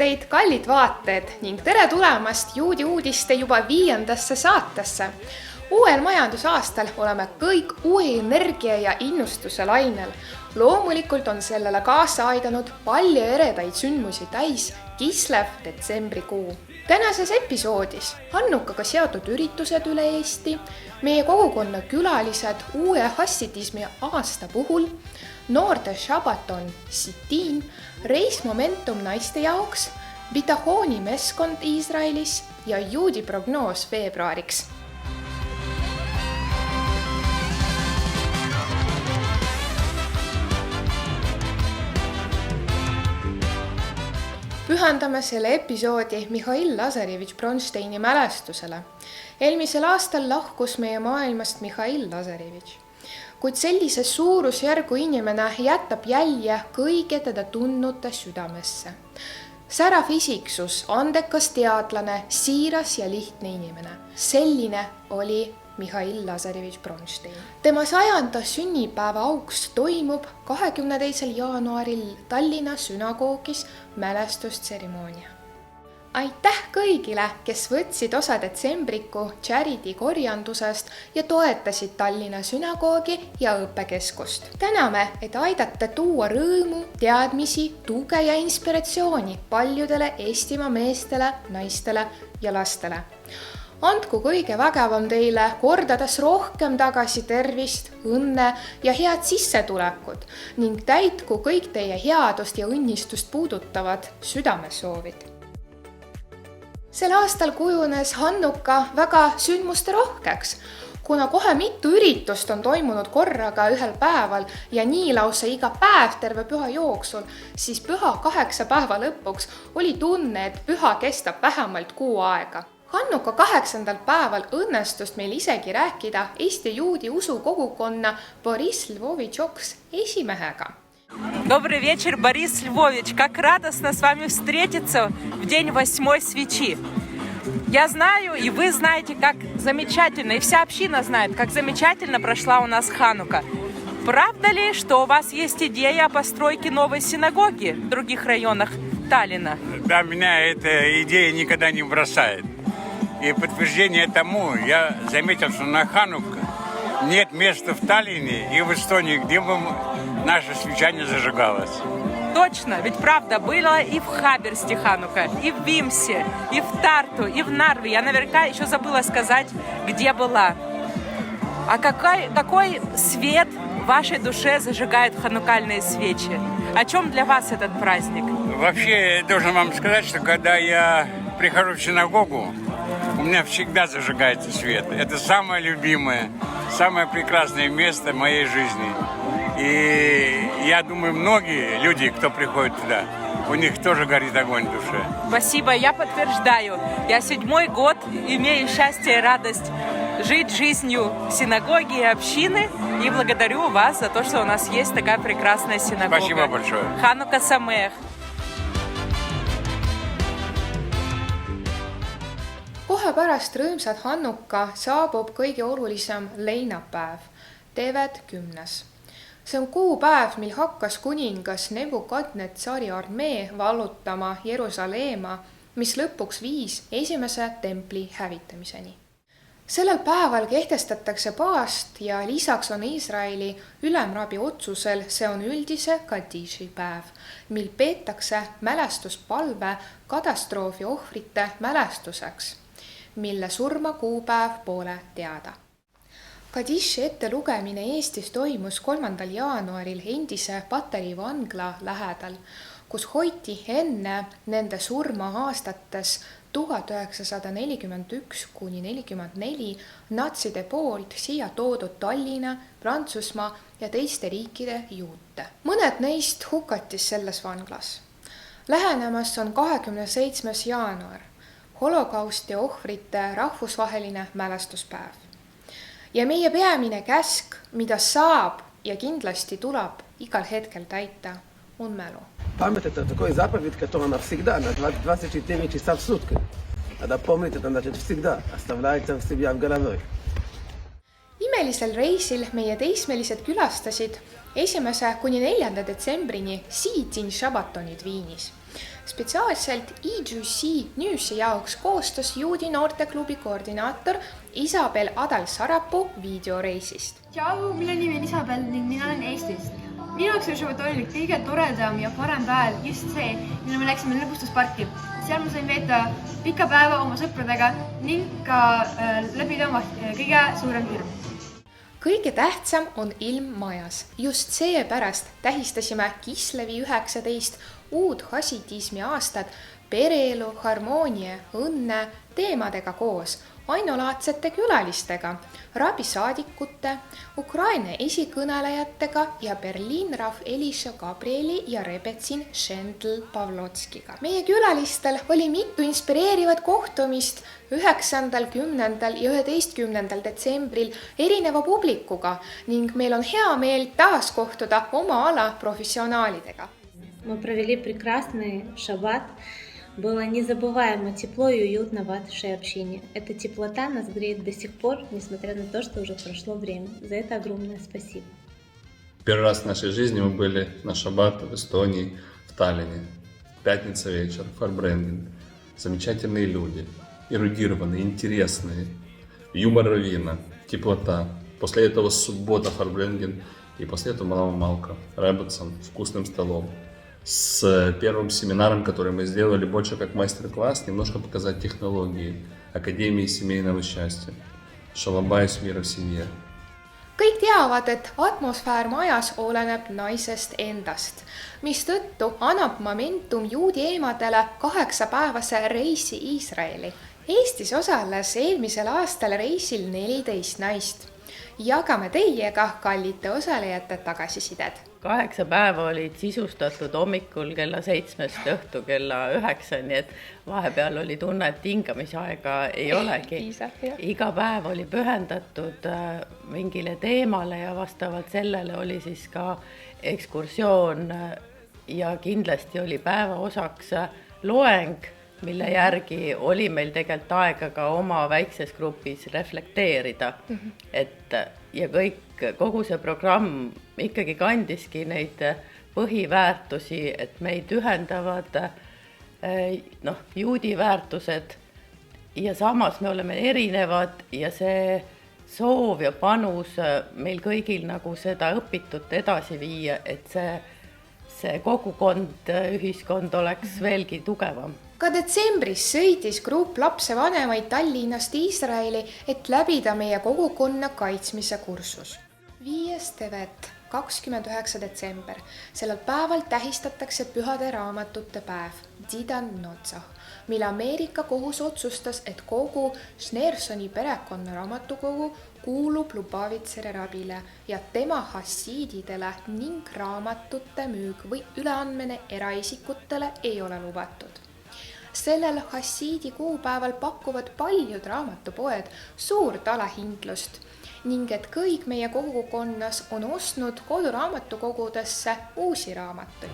teid, kallid vaated ning tere tulemast Juudi uudiste juba 5. saatesse. Uuel majandusaastal oleme kõik uue energia ja innustuse lainel. Loomulikult on sellele kaasa aidanud palju eredaid sündmusi täis kislev detsembrikuu. Tänases episoodis Hannukaga seotud üritused üle Eesti, meie kogukonna külalised uue hassitismi aasta puhul, noorte šabaton Sitiin, reis Momentum naiste jaoks, Bitachoni meeskond Iisraelis ja juudi prognoos veebruariks. Pühendame selle episoodi Mihhail Lazarevitš Bronsteini mälestusele. Eelmisel aastal lahkus meie maailmast Mihhail Lazarevitš. Kuid sellise suurusjärgu inimene jätab jälje kõige teda tundnute südamesse. Särav isiksus, andekas teadlane, siiras ja lihtne inimene. Selline oli Mihhail Lazarevitš Bronstein. Tema 100. sünnipäeva auks toimub 22. jaanuaril Tallinna sünagoogis mälestustseremoonia. Aitäh kõigile, kes võtsid osa detsembriku charity korjandusest ja toetasid Tallinna sünagoogi ja õppekeskust. Täname, et aidate tuua rõõmu, teadmisi, tuge ja inspiratsiooni paljudele Eestimaa meestele, naistele ja lastele. Andku kõige vägevam teile kordades rohkem tagasi tervist, õnne ja head sissetulekut ning täitku kõik teie headust ja õnnistust puudutavad südamesoovid. Sel aastal kujunes Hannuka väga sündmuste rohkeks, kuna kohe mitu üritust on toimunud korraga ühel päeval ja nii lausa iga päev terve püha jooksul, siis püha 8 päeva lõpuks oli tunne, et püha kestab vähemalt 6 aega. Hannuka 8. päeval õnnestust meil isegi rääkida Eesti juudi usukogukonna Boris Lvovitš esimehega. Добрый вечер, Борис Львович. Как радостно с вами встретиться в день 8-й свечи. Я знаю, и вы знаете, как замечательно, и вся община знает, как замечательно прошла у нас Ханука. Правда ли, что у вас есть идея о постройке новой синагоги в других районах Таллина? Да, меня эта идея никогда не бросает. И подтверждение тому, я заметил, что на Ханука нет места в Таллине и в Эстонии, где бы наша свеча не зажигалась. Точно, ведь правда было и в Хаберсте Ханука, и в Вимсе, и в Тарту, и в Нарве. Я наверняка еще забыла сказать, где была. А какой свет в вашей душе зажигают ханукальные свечи? О чем для вас этот праздник? Вообще, я должен вам сказать, что когда я прихожу в синагогу, у меня всегда зажигается свет. Это самое любимое, самое прекрасное место моей жизни. И я думаю, многие люди, кто приходит туда, у них тоже горит огонь в душе. Спасибо, я подтверждаю. Я 7-й год имею счастье и радость жить жизнью синагоги и общины. И благодарю вас за то, что у нас есть такая прекрасная синагога. Спасибо большое. Ханука Самех. Kohe pärast rõõmsat Hannuka saabub kõige olulisem leinapäev, Tevet 10. See on kuupäev, mil hakkas kuningas Nebukadnetsari armee vallutama Jerusalemma, mis lõpuks viis esimese templi hävitamiseni. Sellel päeval kehtestatakse paast ja lisaks on Iisraeli ülemrabi otsusel, see on üldise Kadiši päev, mil peetakse mälestuspalve katastroofi ohvrite mälestuseks, mille surma kuupäev pole teada. Kadiši ette lugemine Eestis toimus 3. jaanuaril endise Pateri vangla lähedal, kus hoiti enne nende surma aastates 1941–44 natside poolt siia toodud Tallinna, Prantsusmaa ja teiste riikide juute. Mõned neist hukati selles vanglas. Lähenemas on 27. jaanuar, holokausti ohvrite rahvusvaheline mälestuspäev. Ja meie peamine käsk, mida saab ja kindlasti tuleb igal hetkel täita, on mälu. Память – это такой заповедь, который навсегда, на 24 часа в сутки. Надо помнить, это значит всегда, оставляется в себя в головой. Imelisel reisil meie teismelised külastasid 1. kuni 4. detsembrini Siidin šabatonid Viinis. Spetsiaalselt EGC Newsi jaoks koostas juudi noorteklubi koordinaator Isabel Adal-Sarapuu videoreisist. Tšau, minu nimi on Isabel ning mina olen Eestist. Minu jaoks oli Šabaton kõige toredam ja parem päev just see, mille me läksime lõbustusparki. Seal ma sain veeta pika päeva oma sõpradega ning ka läbida oma kõige suurem hirm. Kõige tähtsam on ilm majas. Just seepärast tähistasime Kislevi 19 uud hasidismi aastat pereelu, harmoonia, õnne teemadega koos, ainulaadsete külalistega, rabisaadikute, Ukraina esikõnelejatega ja Berliin-rahv Elisha Gabrieli ja Rebetsin Schendl-Pavlotskiga. Meie külalistel oli mitu inspireerivat kohtumist 9., 10. ja 11. detsembril erineva publikuga ning meil on hea meel taas kohtuda oma ala professionaalidega. Мы провели прекрасный шаббат. Было незабываемо тепло и уютно в вашей общине. Эта теплота нас греет до сих пор, несмотря на то, что уже прошло время. За это огромное спасибо. Первый раз в нашей жизни мы были на шаббат в Эстонии, в Таллине. Пятница вечер, Фарбренген. Замечательные люди, эрудированные, интересные. Юмор раввина, теплота. После этого суббота Фарбренген и после этого Малава Малка, Рэббетсон, вкусным столом. С первым семинаром, который мы сделали, больше как мастер-класс, немножко показать технологии Академии семейного счастья. Шалабайс мира в семье. Kõik teavad, et atmosfäär majas oleneb naisest endast, mistõttu annab momentum juudi eemadele 8-päevase reisi Iisraeli. Eestis osales eelmisel aastal reisil 14 naist. Jagame teiega kallite osalejate tagasisidet. 8 päeva olid sisustatud hommikul kella 7 õhtu kella 9, nii et vahepeal oli tunne, et hingamisaega ei olegi. Iga päev oli pühendatud mingile teemale ja vastavalt sellele oli siis ka ekskursioon ja kindlasti oli päeva osaks loeng, mille järgi oli meil tegelikult aega ka oma väikses grupis reflekteerida, et ja kogu see programm ikkagi kandiski neid põhiväärtusi, et meid ühendavad juudi väärtused ja samas me oleme erinevad ja see soov ja panus meil kõigil nagu seda õpitut edasi viia, et see kogukond, ühiskond oleks veelgi tugevam. Ka detsembris sõitis grupp lapsevanemaid Tallinnast Iisraeli, et läbida meie kogukonna kaitsmise kursus. 5. tevet, 29. detsember. Sellel päeval tähistatakse pühade raamatute päev, Didan Notsah, mille Ameerika kohus otsustas, et kogu Schneersoni perekonna raamatukogu kuulub Lubavitseri rabile ja tema hassiididele ning raamatute müük või üleandmine eraisikutele ei ole lubatud. Sellel hassiidi kuupäeval pakuvad paljud raamatupoed suurt alahindlust ning et kõik meie kogukonnas on ostnud koduraamatukogudesse uusi raamatuid.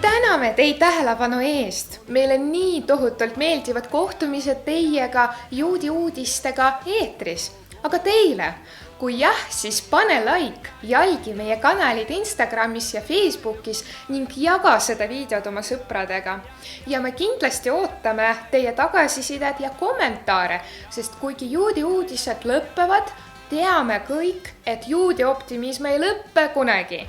Täname teid tähelepanu eest. Meile nii tohutult meeldivad kohtumised teiega juudi uudistega eetris. Aga teile, kui jah, siis pane like, jälgi meie kanalid Instagramis ja Facebookis ning jaga seda videot oma sõpradega. Ja me kindlasti ootame teie tagasisidet ja kommentaare, sest kuigi juudi uudised lõppevad, teame kõik, et juudi optimism ei lõppe kunagi.